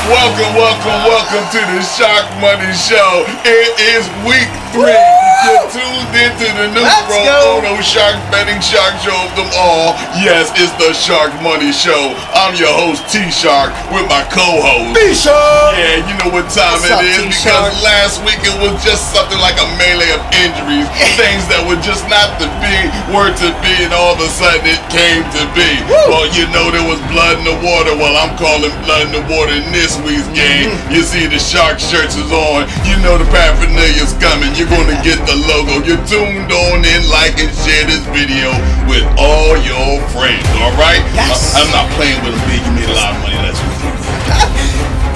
Welcome to the Sharkmoney Show. It is week 3. You're tuned into the new pro bono shark betting shark show of them all. Yes, it's the Sharkmoney Show. I'm your host, T-Shark, with my co-host, B-Shark. Yeah, you know what time it is, because last week it was just something like a melee of injuries. Things that were just not to be, were to be, and all of a sudden it came to be. Well, you know there was blood in the water. Well, I'm calling blood in the water in this week's game. You see the shark shirts is on. You know the paraphernalia's coming. You're going to get the logo. You're tuned on in, like and share this video with all your friends, alright? Yes. I'm not playing with a big. You made a lot of money last week.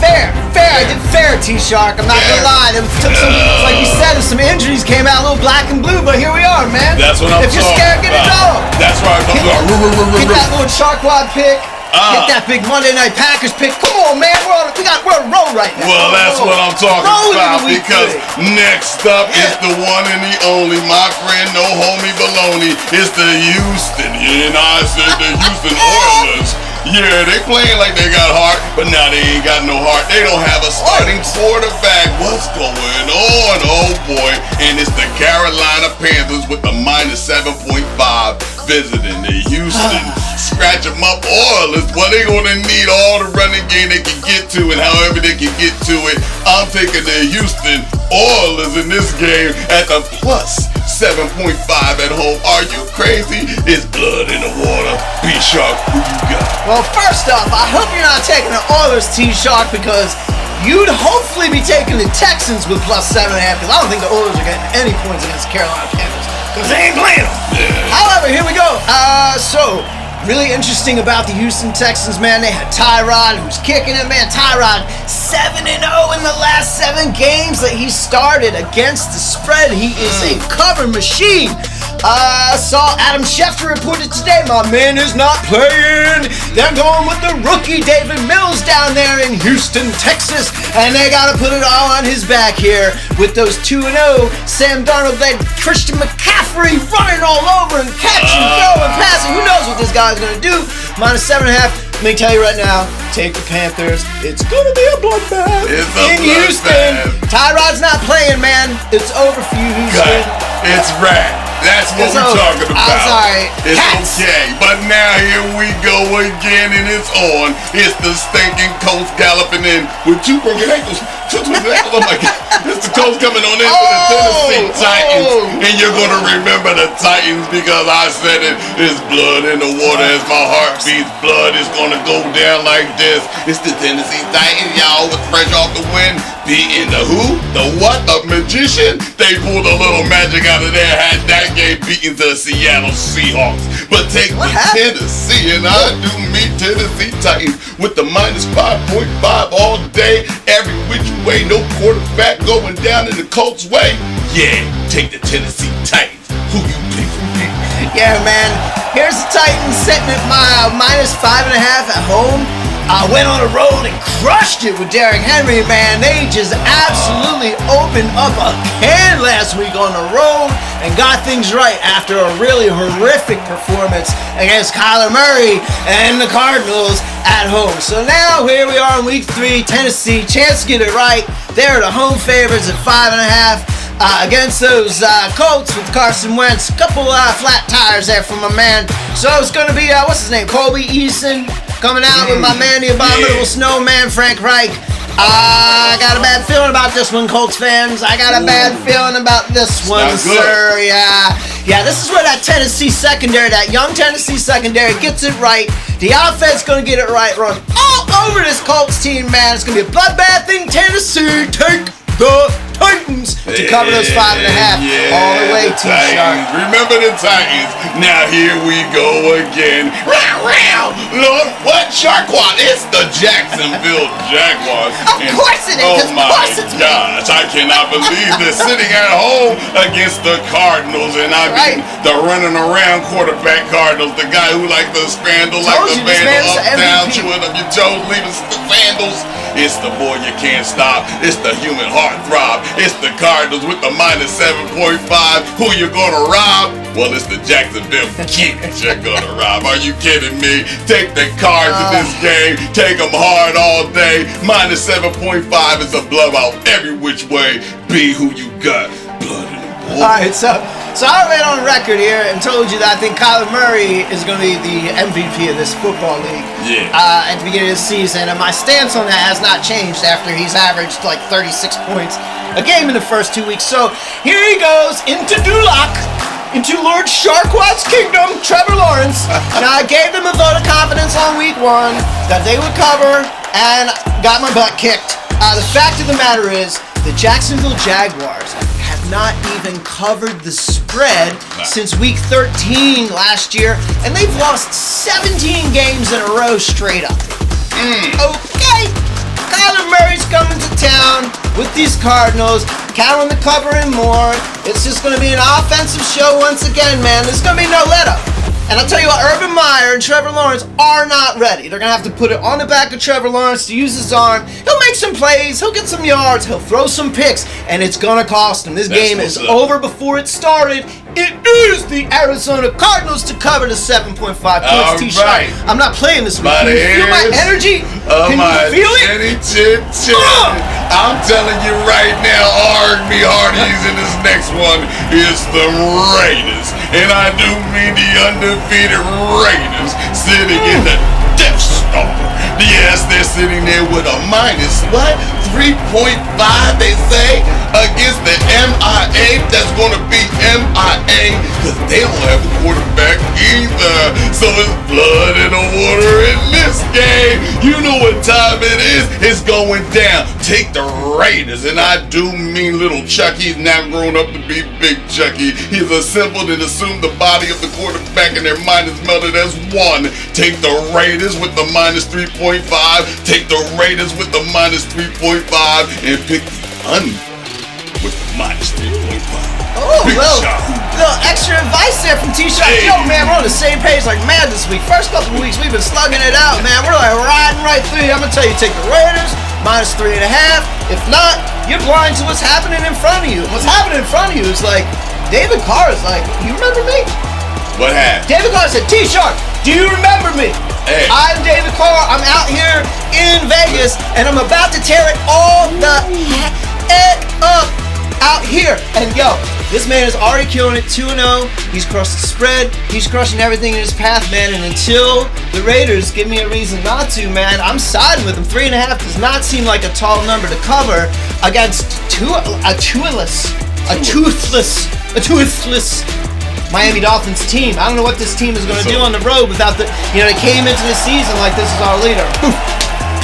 Fair. I did fair, T-Shark. I'm not gonna lie. It took some, like you said, some injuries came out a little black and blue, but here we are, man. That's what I'm talking about. If you're scared, get a dog. That's right. Get that little shark wad pick. Get that big Monday Night Packers pick. Come on, man. We're on a roll right now. Well, that's what I'm talking about, because next up is the one and the only, my friend, no homie baloney. It's the Houston, the Houston Oilers. Yeah, they playing like they got heart, but now they ain't got no heart. They don't have a starting quarterback. What's going on? Oh boy. And it's the Carolina Panthers with the minus 7.5 visiting the Houston scratch 'em up Oilers. Well, they gonna need all the running game they can get to, and however they can get to it. I'm taking the Houston Oilers in this game at the plus 7.5 at home. Are you crazy? It's blood in the water. B-Shark, who you got? Well, first off, I hope you're not taking the Oilers, T-Shark, because you'd hopefully be taking the Texans with plus 7.5, because I don't think the Oilers are getting any points against the Carolina Panthers, because they ain't playing them. Yeah. However, here we go. Really interesting about the Houston Texans, man. They had Tyrod, who's kicking it, man. Tyrod 7-0 in the last 7 games that he started against the spread. He is a cover machine. Saw Adam Schefter reported today, my man is not playing. They're going with the rookie David Mills down there in Houston, Texas, and they got to put it all on his back here with those 2-0. Sam Darnold led Christian McCaffrey running all over and catching, throwing, passing. Who knows what this guy's going to do? Minus 7.5. Let me tell you right now, take the Panthers. It's going to be a bloodbath in Houston. Tyrod's not playing, man. It's over for you, Houston. It's rad. That's what we're talking about. I'm sorry. It's okay. But now here we go again, and it's on. It's the stinking Colts galloping in with 2 broken ankles. Two ankles. Oh my God. It's the Colts coming on in for the Tennessee Titans. And you're going to remember the Titans, because I said it. It's blood in the water as my heart beats. Blood is going to go down like this. It's the Tennessee Titans, y'all, with fresh off the win. Beating the who? The what? The magician? They pulled a little magic out of their hat. That game beating the Seattle Seahawks. But take the Tennessee, and I do meet Tennessee Titans with the minus 5.5 all day, every which way. No quarterback going down in the Colts' way. Yeah, take the Tennessee Titans. Who you pick? Yeah, man. Here's the Titans setting at my minus 5.5 at home. I went on a road and crushed it with Derrick Henry, man. They just absolutely opened up a can last week on the road and got things right after a really horrific performance against Kyler Murray and the Cardinals at home. So now here we are in week 3, Tennessee, chance to get it right. They're the home favorites at 5.5. Against those Colts with Carson Wentz. Couple flat tires there from my man. So it's going to be, what's his name, Colby Eason coming out with my man, the abominable snowman, Frank Reich. I got a bad feeling about this one, Colts fans. I got a bad feeling about this one, sir. Yeah, this is where that Tennessee secondary, that young Tennessee secondary gets it right. The offense going to get it right, run all over this Colts team, man. It's going to be a bloodbath in Tennessee. Take the Titans to cover those 5.5 all the way, T-Shark. Remember the Titans. Now here we go again. Lord, what Sharkwad? It's the Jacksonville Jaguars. Of course it is. Oh my gosh, I cannot believe this. Sitting at home against the Cardinals, and I mean the running around quarterback Cardinals, the guy who likes the scandal, like the vandal, up down, chewing up your toes, leaving sandals. It's the boy you can't stop. It's the human heartthrob. It's the Cardinals with the minus 7.5. Who you gonna rob? Well, it's the Jacksonville Kings you're gonna rob. Are you kidding me? Take the Cards in this game. Take them hard all day. Minus 7.5 is a blowout every which way. Be who you got. Blood in the water. All right, so I went on record here and told you that I think Kyler Murray is going to be the MVP of this football league. Yeah. At the beginning of the season, and my stance on that has not changed after he's averaged like 36 points a game in the first 2 weeks. So here he goes into Duloc, into Lord Sharkwad's kingdom, Trevor Lawrence. Now I gave them a vote of confidence on week 1 that they would cover, and got my butt kicked. The fact of the matter is, the Jacksonville Jaguars have not even covered the spread since week 13 last year, and they've lost 17 games in a row straight up. Okay, Kyler Murray's coming to town with these Cardinals. Count on the cover and more. It's just going to be an offensive show once again, man. There's going to be no let-up. And I'll tell you what, Urban Meyer and Trevor Lawrence are not ready. They're going to have to put it on the back of Trevor Lawrence to use his arm. He'll make some plays. He'll get some yards. He'll throw some picks. And it's going to cost him. This game is over before it started. It is the Arizona Cardinals to cover the 7.5 points. T-shirt. Right. I'm not playing this week. Can you feel my energy? Can you feel it? I'm telling you right now, Arg me Hardies in this next one is the Raiders. And I do mean the undefeated Raiders sitting in the Death Star. Yes, they're sitting there with a minus, 3.5, they say, against the MIA. That's going to be MIA because they don't have a quarterback either. So it's blood in the water in this game. You know what time it is. It's going down. Take the Raiders, and I do mean little Chucky. He's now grown up to be Big Chucky. He's assembled and assumed the body of the quarterback, and their mind is melted as one. Take the Raiders with the minus 3.5. Take the Raiders with the minus 3.5 and pick the under with the minus 3.5. Oh, little extra advice there from T-Shot. Hey. Yo, man, we're on the same page like mad this week. First couple of weeks, we've been slugging it out, man. We're like riding right through you. I'm going to tell you, take the Raiders, minus 3.5. If not, you're blind to what's happening in front of you. What's happening in front of you is like, David Carr is like, you remember me? What happened? David Carr said, T-Shark, do you remember me? Hey. I'm David Carr. I'm out here in Vegas, and I'm about to tear it all the heck up out here. And yo, this man is already killing it, 2-0. He's crushed the spread. He's crushing everything in his path, man. And until the Raiders give me a reason not to, man, I'm siding with him. 3.5 does not seem like a tall number to cover against a toothless Miami Dolphins team. I don't know what this team is going to do on the road without the, they came into the season like this is our leader.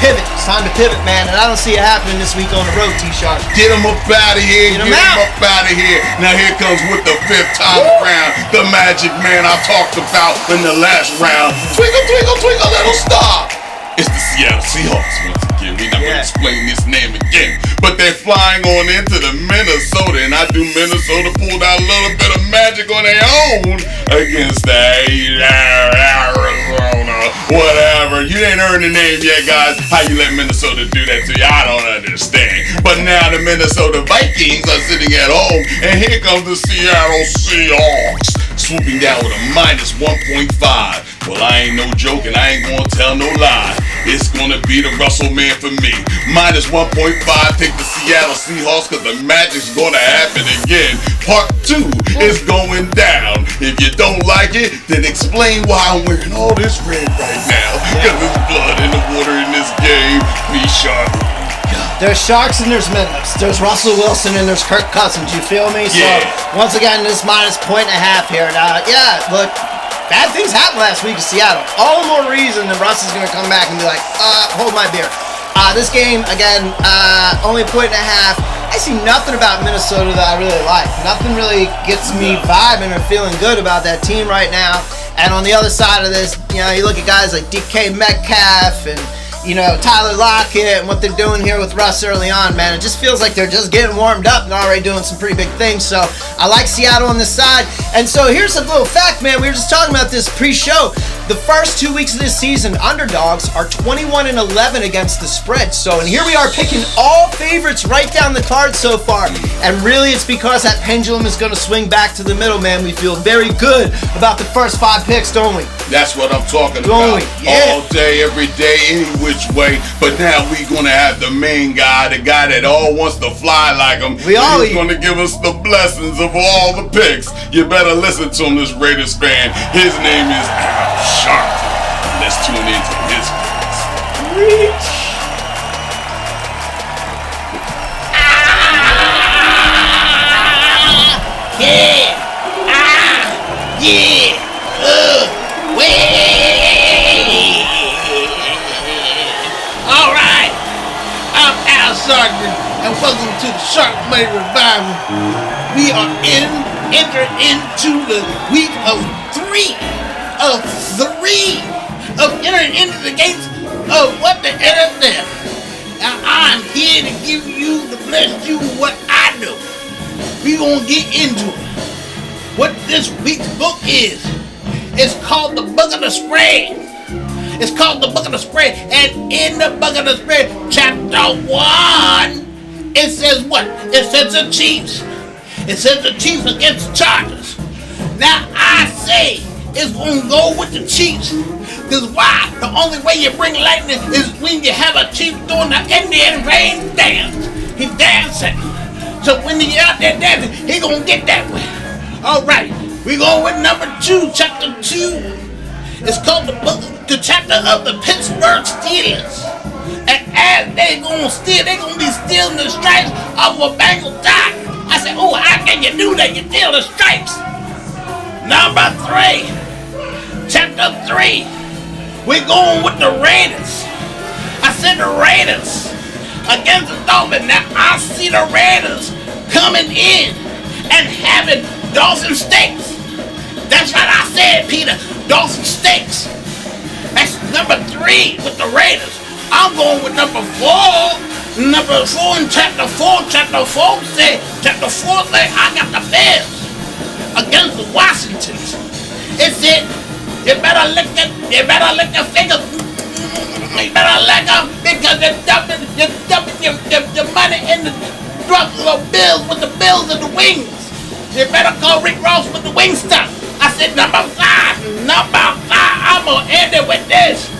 Pivot. It's time to pivot, man. And I don't see it happening this week on the road, T-Shark. Get him up out of here. Get him out of here. Now here comes with the 5th time around, the Magic Man I talked about in the last round. Twinkle, twinkle, twinkle, little star. It's the Seattle Seahawks once again. We're not going to explain this name again. But they're flying on into the Minnesota. And I do Minnesota pulled out a little bit of magic on their own against the Arizona. Whatever. You ain't earned the name yet, guys. How you let Minnesota do that to you? I don't understand. But now the Minnesota Vikings are sitting at home. And here comes the Seattle Seahawks, swooping down with a minus 1.5. Well, I ain't no joke and I ain't gonna tell no lie. It's gonna be the Russell man for me. Minus 1.5, take the Seattle Seahawks because the magic's gonna happen again. Part 2 is going down. If you don't like it, then explain why I'm wearing all this red right now. Because there's blood in the water in this game. Be sharp. There's Sharks and there's Minnows. There's Russell Wilson and there's Kirk Cousins. You feel me? Yeah. So, once again, this minus 1.5 here. Now, look, bad things happened last week in Seattle. All the more reason that Russ is going to come back and be like, hold my beer. This game, again, only 1.5. I see nothing about Minnesota that I really like. Nothing really gets me vibing or feeling good about that team right now. And on the other side of this, you look at guys like DK Metcalf and, Tyler Lockett and what they're doing here with Russ early on, man. It just feels like they're just getting warmed up and already doing some pretty big things. So I like Seattle on this side. And so here's a little fact, man. We were just talking about this pre-show. The first 2 weeks of this season, underdogs are 21-11 against the spread. So, and here we are picking all favorites right down the card so far. And really, it's because that pendulum is going to swing back to the middle, man. We feel very good about the first 5 picks, don't we? That's what I'm talking about. Yeah. All day, every day, any which way. But now we're going to have the main guy, the guy that all wants to fly like him. He's going to give us the blessings of all the picks. You better listen to him, this Raiders fan. His name is Al Sharpton. Let's tune into his picks. Reach. Alright, I'm Al Sharpton, and welcome to the Sharkmoney Revival. We are entering into the week of three of entering into the gates of what the NFL. Now I'm here to give you, to bless you what I know. We gonna get into it. What this week's book is, it's called the Book of the Spread. It's called the Book of the Spread, and in the Book of the Spread, chapter 1, it says what? It says the Chiefs. It says the Chiefs against the Chargers. Now I say it's gonna go with the Chiefs. Because why? The only way you bring lightning is when you have a chief doing the Indian rain dance. He's dancing. So when he's out there dancing, he gonna get that way. Alright, we going with number 2, chapter 2. It's called the chapter of the Pittsburgh Steelers. And as they gonna be stealing the stripes of a Bengal tie. I said, oh, how can you do that? You steal the stripes. Number 3, chapter 3. We're going with the Raiders. I said the Raiders against the Dolphins. Now I see the Raiders coming in and having Dawson Steaks. That's what I said, Peter. Dawson Steaks. That's number 3 with the Raiders. I'm going with number 4. Number 4 in chapter 4. Chapter 4 say I got the Bears against the Washingtons. It said you better lick your fingers. You better lick them because you're dumping your money in the drops of bills with the bills and the wings. You better call Rick Ross with the wing stuff. I said number 5. I'm gonna end it with this.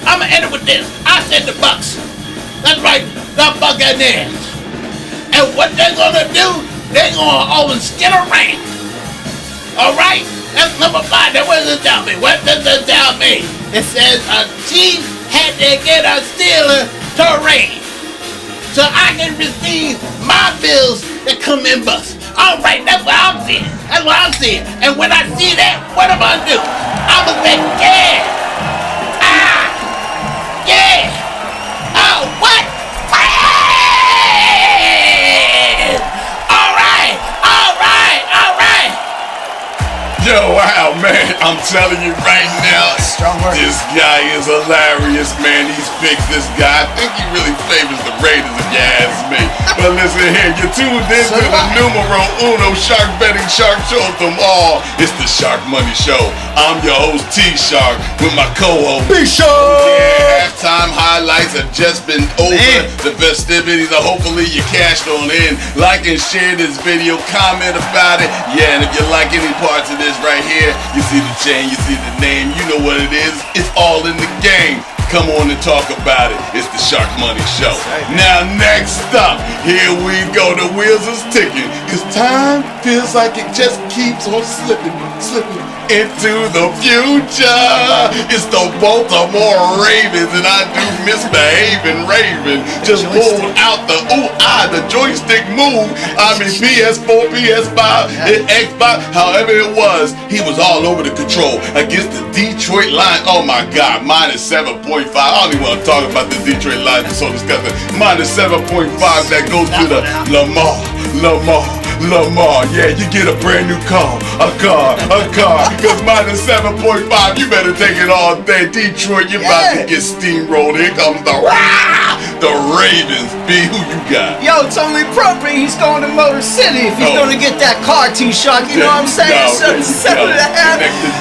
I said the Bucks. That's right, the Buccaneers. And what they're gonna do, they're gonna always skid around. Alright? That's number 5. Now what does it tell me? What does it tell me? It says a chief had to get a Steeler to rain so I can receive my bills that come in bus. Alright, that's what I'm seeing. And when I see that, what am I gonna do? I'm gonna say, yeah. Oh, what? Alright. Yo, wow, man, I'm telling you right now, this guy is hilarious, man. He's picked this guy. I think he really favors the Raiders, if you ask me. But listen here, you're tuned in to the numero uno shark betting shark show of them all. It's the Sharkmoney Show. I'm your host, T-Shark, with my co-host, B-Shark. Yeah, halftime highlights have just been over. Man. The festivities are hopefully you cashed on in. Like and share this video, comment about it. Yeah, and if you like any parts of this right here, you see the chain, you see the name, you know what it is. It's all in the game. Come on and talk about it. It's the Sharkmoney Show. Now next up, here we go. The wheels is ticking, cause time feels like it just keeps on slipping into the future. It's the Baltimore Ravens, and I do misbehaving Raven. Just pulled out the the joystick move. I mean PS4, PS5, Xbox, however it was. He was all over the control against the Detroit Lions. Oh my God, minus 7.5. I don't even want to talk about the Detroit Lions. It's so disgusting. Minus 7.5 that goes to the Lamar Lamar. Yeah, you get a brand new car. A car. Because minus 7.5, you better take it all day. Detroit, you're about to get steamrolled. Here comes the Ravens. B, who you got? Yo, it's only appropriate he's going to Motor City if he's going to get that car, T-Shock. You know what I'm saying? So 7.5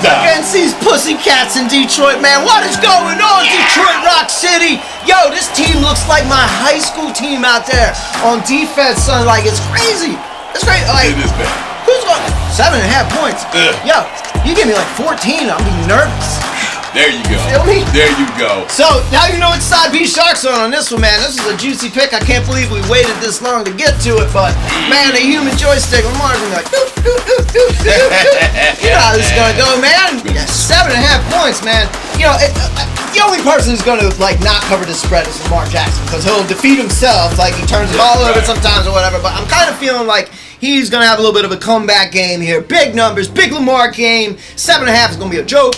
against these pussycats in Detroit, man. What is going on, Detroit Rock City? Yo, this team looks like my high school team out there on defense, son. Like, it's crazy. It's crazy. Like, it is bad. Who's going 7.5 points? Yo, you give me like 14, I'll be nervous. There you go. Feel me? There you go. So, now you know what side B Sharks on this one, man. This is a juicy pick. I can't believe we waited this long to get to it, but, man, a human joystick, Lamar's gonna be like, doo, doo, doo, doo, doo, doo. You know how this is gonna go, man. Yeah, 7.5 points, man. You know, the only person who's gonna, like, not cover the spread is Lamar Jackson, because he'll defeat himself, like, he turns the ball over sometimes or whatever, but I'm kind of feeling like he's gonna have a little bit of a comeback game here. Big numbers, big Lamar game. 7.5 is gonna be a joke.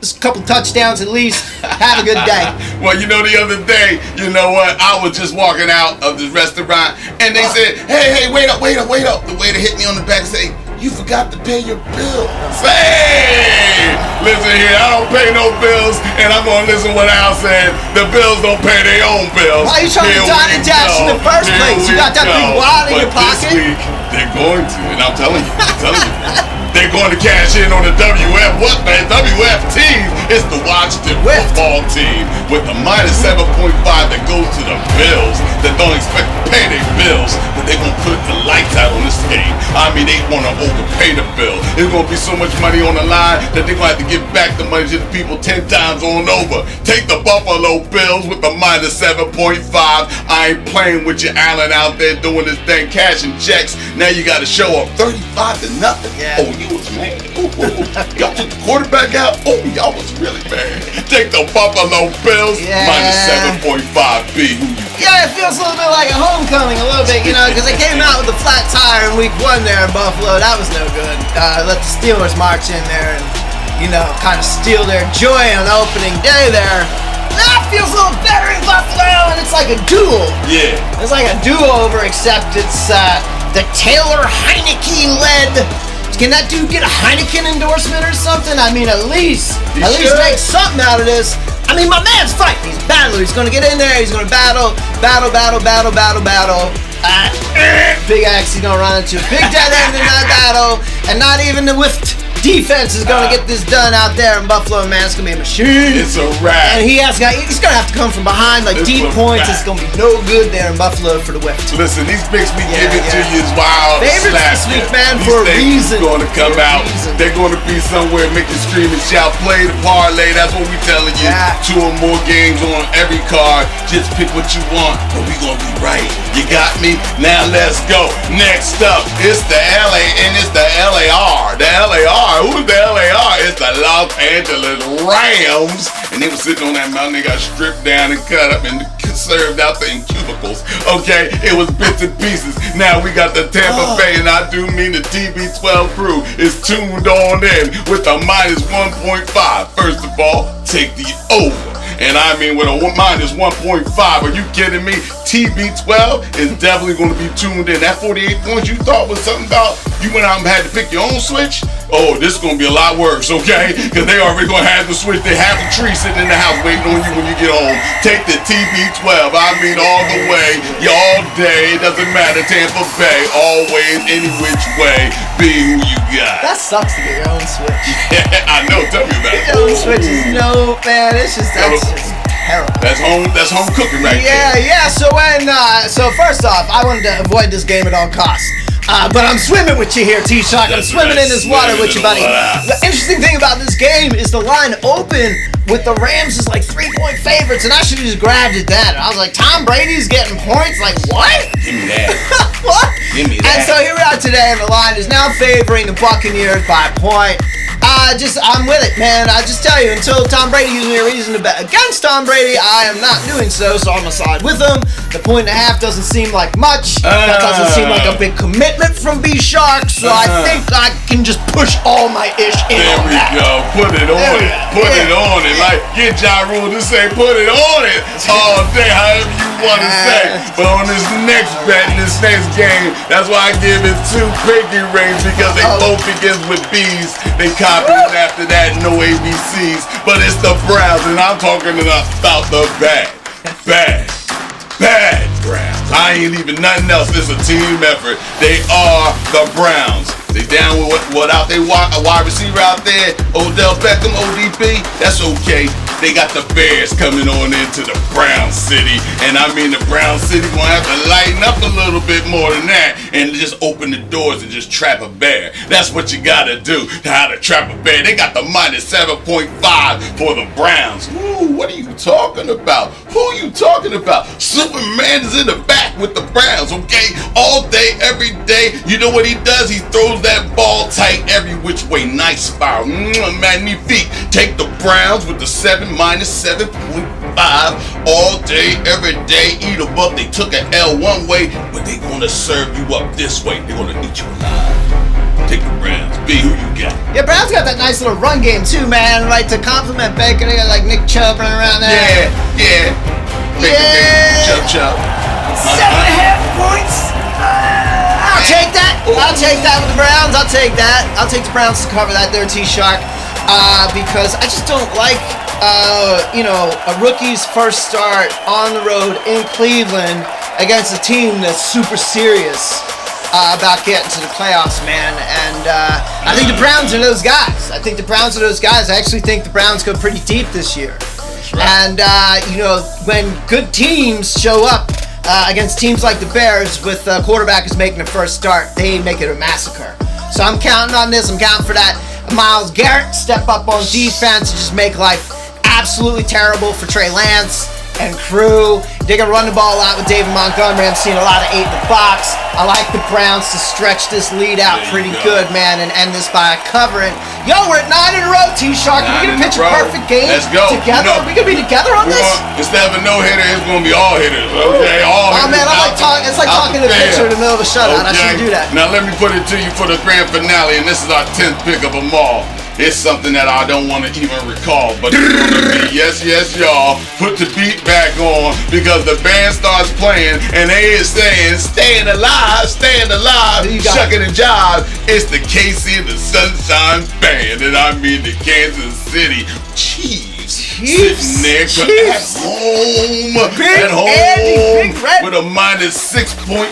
Just a couple touchdowns at least. Have a good day. Well, you know, the other day, you know what? I was just walking out of this restaurant, and they said, hey, wait up. The waiter hit me on the back and say, you forgot to pay your bill. Hey, listen here, I don't pay no bills, and I'm going to listen what Al said. The bills don't pay their own bills. Why are you trying to dine and dash in the first place? You got that big wad in your pocket? This week, they're going to, and I'm telling you. They're going to cash in on the WF. What, man? WF team is the Washington football team with the minus 7.5 that goes to the Bills that don't expect to pay their bills, but they're going to put the lights out on this game. I mean, they want to overpay the bill. There's going to be so much money on the line that they're going to have to give back the money to the people 10 times on over. Take the Buffalo Bills with the minus 7.5. I ain't playing with you, Allen, out there doing this thing, cashing checks. Now you got to show up 35-0. Yeah. Oh, you was mad. Y'all took the quarterback out. Oh, y'all was really mad. Take the Buffalo Bills minus 7.5 B. Yeah, it feels a little bit like a homecoming, a little bit, you know, because they came out with a flat tire in week 1 there in Buffalo. That was no good. Let the Steelers march in there and, you know, kind of steal their joy on opening day there. That feels a little better in Buffalo, and it's like a duel. Yeah. It's like a do-over, except it's the Taylor Heineke-led. Can that dude get a Heineken endorsement or something? I mean, at least make something out of this. I mean, my man's fighting. He's battling. He's going to get in there. He's going to battle. Big X, he's going to run into a big dead end in that battle. And not even the whiffed defense is going to get this done out there in Buffalo, man. It's going to be a machine. It's a wrap. And he's going to have to come from behind, like deep points. It's going to be no good there in Buffalo for the whiffed. Listen, these picks we give it to you is wild. Favorites this week, man, for a reason. Going to come out. They're going to be somewhere, make you scream and shout. Play the parlay. That's what we telling you. 2 or more games on every card. Just pick what you want, but we going to be right. You got me? Now let's go. Next up, it's the LA and it's the LAR. The LAR. Who's the LAR? It's the Los Angeles Rams. And they were sitting on that mountain. They got stripped down and cut up and served out there in cubicles. Okay, it was bits and pieces. Now we got the Tampa Bay, and I do mean the TB12 crew is tuned on in with the minus 1.5. First of all, take the over. And I mean with a minus 1.5. Are you kidding me? TB12 is definitely going to be tuned in. That 48 points you thought was something about, you went out and had to pick your own switch? Oh, this is going to be a lot worse, okay? Because they already going to have the switch. They have the tree sitting in the house waiting on you when you get home. Take the TB12. I mean all the way, all day. It doesn't matter. Tampa Bay, always, any which way. Be who you got. That sucks to get your own switch. Yeah, I know. Tell me about it. Your own switch is no, man. It's just terrible. That's home cooking right there. Yeah. So first off, I wanted to avoid this game at all costs. But I'm swimming with you here, T-Shock. I'm swimming in this water with you, buddy. The interesting thing about this game is the line open with the Rams is like 3-point favorites, and I should have just grabbed at that. I was like, Tom Brady's getting points? Like, what? Give me that. What? Give me that. And so here we are today, and the line is now favoring the Buccaneers by a point. I'm with it, man. I just tell you, until Tom Brady gives me a reason to bet against Tom Brady, I am not doing so I'm gonna side with him. The 1.5 doesn't seem like much. That doesn't seem like a big commitment from B Shark, so I think I can just push all my ish in on that. put it on it. Put it on it. Like, get Ja Rule to say, put it on it all day, however you want to say. But on this next bet, in this next game, that's why I give it 2 pinky rings, because they both begins with B's. They copied after that, no ABCs. But it's the Browns, and I'm talking about the bad Browns. I ain't leaving nothing else. It's a team effort. They are the Browns. They down with without their wide receiver out there, Odell Beckham, ODB. That's okay. They got the Bears coming on into the Brown City, and I mean the Brown City gonna have to lighten up a little bit more than that, and just open the doors and just trap a bear. That's what you gotta do to how to trap a bear. They got the minus 7.5 for the Browns. Ooh, what are you talking about? Who are you talking about? Superman is in the back with the Browns, okay? All day, every day. You know what he does? He throws that ball tight every which way. Nice spiral. Magnifique. Take the Browns with the minus 7.5 all day, every day. Eat them up. They took an L one way, but they gonna serve you up this way. They're gonna eat you alive. Take the Browns. B, who you got? Yeah, Browns got that nice little run game too, man. Right, to compliment Baker, they got like Nick Chubb running around there. Yeah. Baker, Chubb. 7.5 points. I'll take that. I'll take that with the Browns. I'll take that. I'll take the Browns to cover that there, T-Shark. Because I just don't like, a rookie's first start on the road in Cleveland against a team that's super serious about getting to the playoffs, man. And I think the Browns are those guys. I actually think the Browns go pretty deep this year. Right. And, when good teams show up against teams like the Bears with a quarterback who's making the first start, they make it a massacre. So I'm counting on this. I'm counting for that Myles Garrett step up on defense and just make life absolutely terrible for Trey Lance and crew. They're going to run the ball out with David Montgomery. I'm seeing a lot of 8 in the box. I like the Browns to stretch this lead out pretty good, man, and end this by covering. Yo, we're at 9 in a row, T-Shark. Are we going to pitch a perfect game together? Are we going to be together on this? Instead of a no-hitter, it's going to be all hitters, okay? All hitters. Oh, man, it's like talking to the pitcher in the middle of a shutout. I shouldn't do that. Now, let me put it to you for the grand finale, and this is our 10th pick of them all. It's something that I don't want to even recall, but it's going to be, yes, y'all, put the beat back on, because the band starts playing, and they is saying, staying alive, shucking and jive. It's the KC and the Sunshine Band, and I mean the Kansas City Chiefs. Sitting there at home, with a minus 6.5.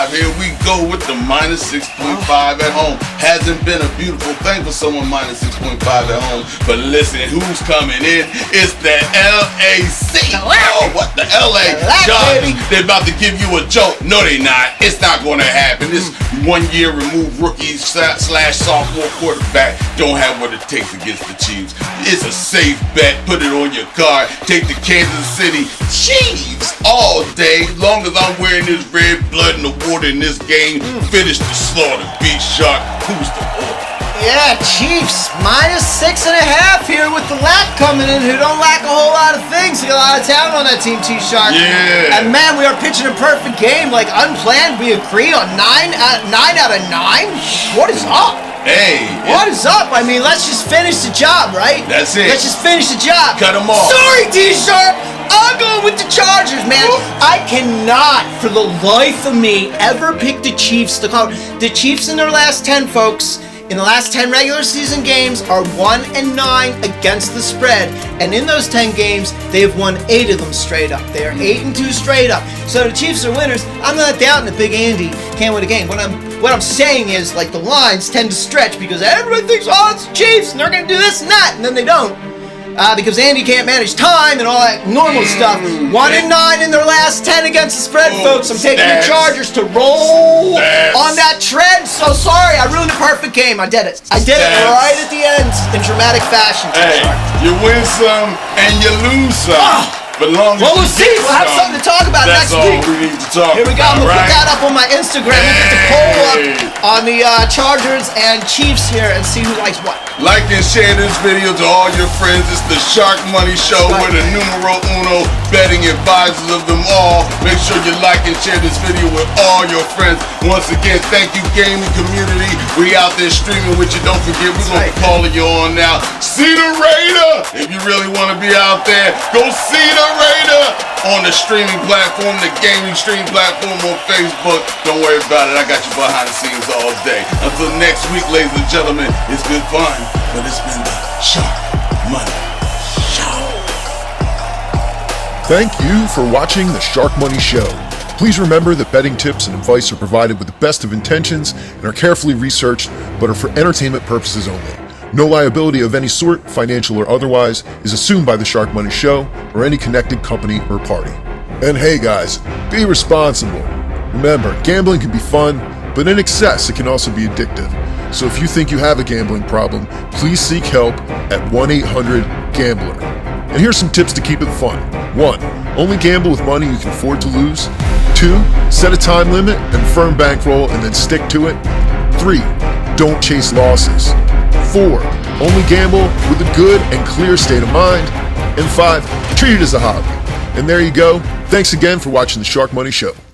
Here we go with the minus 6.5 at home. Hasn't been a beautiful thing for someone minus 6.5 at home. But listen, who's coming in? It's the LAC. Oh, what the LA Chargers? They're about to give you a joke. No, they not. It's not going to happen. This 1 year removed rookie / sophomore quarterback don't have what it takes against the Chiefs. It's a safe bet. Put it on your card. Take the Kansas City Chiefs all day. Long as I'm wearing this red blood in the water in this game, finish the slaughter. Beat Shark. Who's the boy? Yeah, Chiefs minus 6.5 here with the lack coming in, who don't lack a whole lot of things. They got a lot of talent on that team, T-Shark. Yeah. And man, we are pitching a perfect game, like unplanned. We agree on 9 out of 9. What is up? Hey. What is up? I mean, let's just finish the job, right? That's it. Let's just finish the job. Cut them off. Sorry, T-Shark. I'm going with the Chargers, man. I cannot, for the life of me, ever pick the Chiefs to cover. The Chiefs in their last 10, folks, in the last 10 regular season games are 1-9 against the spread. And in those 10 games, they have won 8 of them straight up. They are 8-2 straight up. So the Chiefs are winners. I'm not doubting that Big Andy can't win a game. What I'm saying is, like, the lines tend to stretch because everybody thinks, oh, it's the Chiefs, and they're going to do this and that, and then they don't. Because Andy can't manage time and all that normal stuff. 1-9 in their last 10 against the spread, folks. I'm taking the Chargers to roll on that trend. So sorry, I ruined the perfect game. I did it. I did it right at the end in dramatic fashion. Hey, you win some and you lose some. But long as we'll see. We'll have something to talk about next week. That's all we need to talk about. Here we go. I'm going to put that up on my Instagram. We'll get the poll up on the Chargers and Chiefs here and see who likes what. Like and share this video to all your friends. It's the Shark Money Show with a numero uno betting advisors of them all. Make sure you like and share this video with all your friends. Once again, thank you, gaming community. We out there streaming with you. Don't forget, we're going to be calling you on now. See the Raider! If you really want to be out there, go see the Raider on the streaming platform, the gaming stream platform on Facebook. Don't worry about it. I got you behind the scenes all day. Until next week, ladies and gentlemen, it's been fun, but it's been the Shark Money Show. Thank you for watching the Sharkmoney Show. Please remember that betting tips and advice are provided with the best of intentions and are carefully researched, but are for entertainment purposes only. No liability of any sort, financial or otherwise, is assumed by the Sharkmoney Show or any connected company or party. And hey guys, be responsible. Remember, gambling can be fun, but in excess it can also be addictive. So if you think you have a gambling problem, please seek help at 1-800-GAMBLER. And here's some tips to keep it fun. 1. Only gamble with money you can afford to lose. 2. Set a time limit and firm bankroll and then stick to it. 3. Don't chase losses. 4. Only gamble with a good and clear state of mind. And 5. Treat it as a hobby. And there you go. Thanks again for watching the Sharkmoney Show.